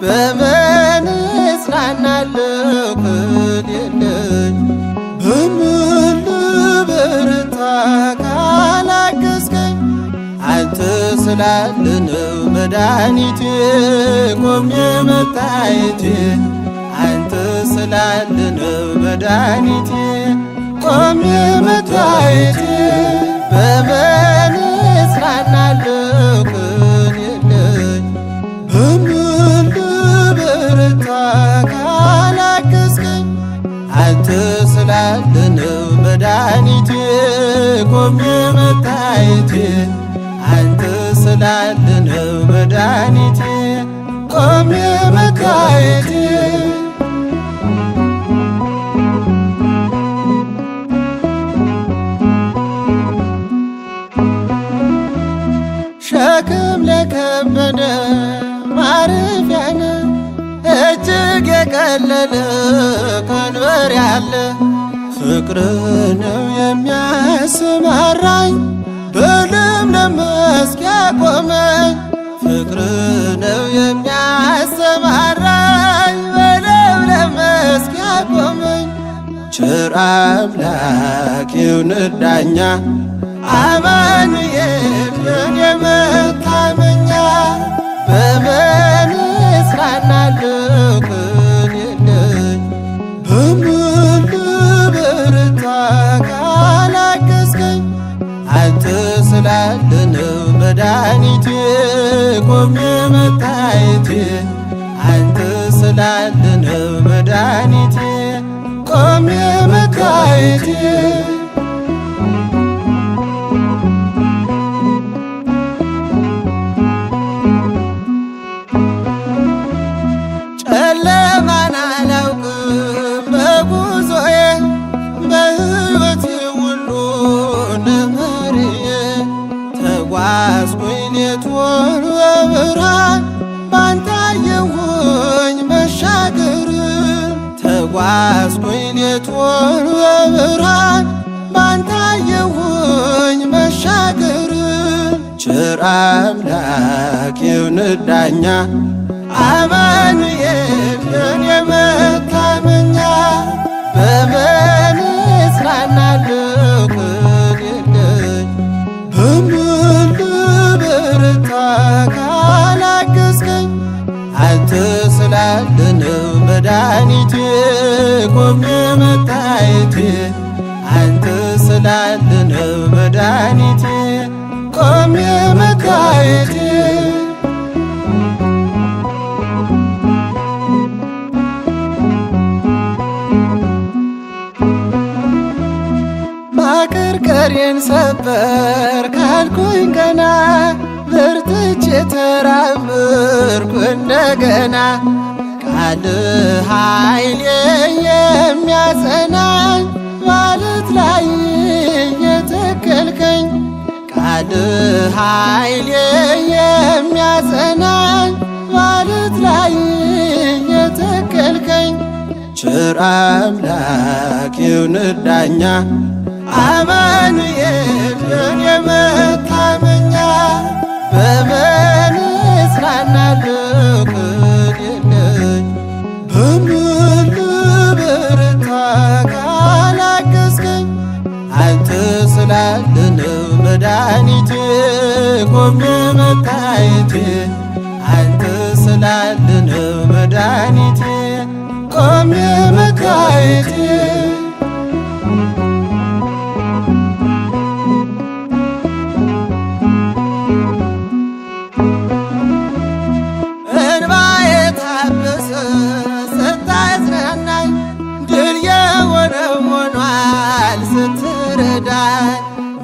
በምን እጽናናለሁ ክል የለኝ በምን ልበረታ ካላገዝከኝ አንተ ስላለ ነው መድኃኒቴ ቆሜ መታየቴ አንተ ስላለ ነው መድኃኒቴ ቆሜ መታየቴ በምን እጽናናለሁ ክል የለኝ በምን ልበረታ ካላገዝከኝ አንተ ስላለ ነው መድኃኒቴ ቆሜ መታየቴ አንተ ስላለ ነው መድኃኒቴ ቆሜ መታየቴ ሸክም ለከበደ ማረፊያ ነህ እጅግ የቀለለ ቀንበር ያለ ፍቅር ነው የሚያሰማራኝ በለምለም መስክ ያቆመኝ ፍቅር ነው የሚያሰማራኝ በለምለም መስክ ያቆመኝ ቸር አምላክ ይሁንህ ዳኛ አማኑኤል የኔ መታመኛ በምን እጽናናለሁ ክል የለኝ በምን ልበረታ ካላገዝከኝ አንተ ስላለ ነው መድኃኒቴ ቆሜ መታየቴ አንተ ስላለ ነው መድኃኒቴ ቆሜ መታየቴ ጨለማን አላውቅም በጉዞዬ በሕይወቴ ሁሉ ነመርዬ ተጓዝኩኝ ሌቱን በብርሃን ባንተ አየሁኝ መሻገርን ተጓዝኩኝ ሌቱን በብርሃን ባንተ አየሁኝ መሻገርን ቸር አምላክ ይሁንህ ዳኛ አማኑኤል የኔ መታመኛ በምን እጽናናለሁ ክል የለኝ በምን ልበረታ ካላገዝከኝ አንተ ስላለ ነው መድኃኒቴ ቆሜ መታየቴ አንተ ስላለ ነው መድኃኒቴ ቆሜ መታየቴ ማቀርቀሬን ሰበር ካልኩኝ ገና በርትቼ ተራመድኩ እንደገና ቃል ኃይሌ የሚያጸናኝ ማለት ላይ የተከልከኝ ቃል ኃይሌ የሚያጸናኝ ማለት ላይ የተከልከኝ ቸር አምላክ ይሁንህ ዳኛ አማኑኤል የኔ መታመኛ በምን እጽናናለሁ ክል የለኝ በምን ልበረታ ካላገዝከኝ አንተ ስላለ ነው መድኃኒቴ ቆሜ መታየቴ አንተ ስላለ ነው መድኃኒቴ ቆሜ መታየቴ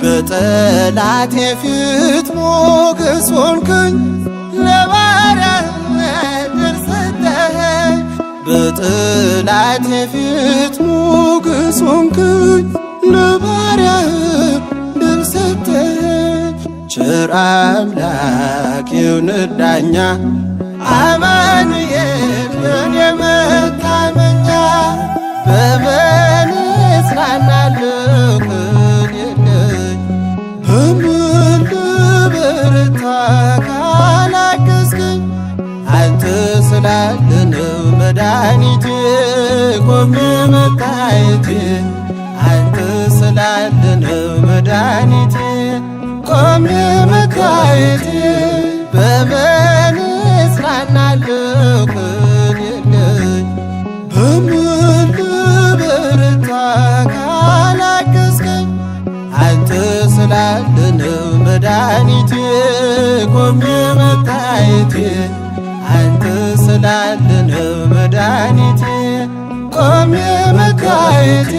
በጠላቴ ፊት ሞገስ ሆንክኝ ለባሪያህ ድል ሰጠኸኝ በጠላቴ ፊት ሞገስ ዳኛ አማኑኤል የኔ መታመኛ በምን እጽናናለሁ ቅን የለኝ በምን ልበረታ ካላገዝከኝ አንተ ስላለ ነው መድኃኒቴ ቆሜ መታየቴ አንተ ስላለ ነው መድኃኒቴ ቆሜ መታየቴ በምን እጽናናለሁ ቅን የለኝ በምን ልበረታ ካላገዝከኝ አንተ ስላለ ነው መድኃኒቴ ቆሜ መታየቴ አንተ ስላለ ነው መድኃኒቴ ቆሜ መታየቴ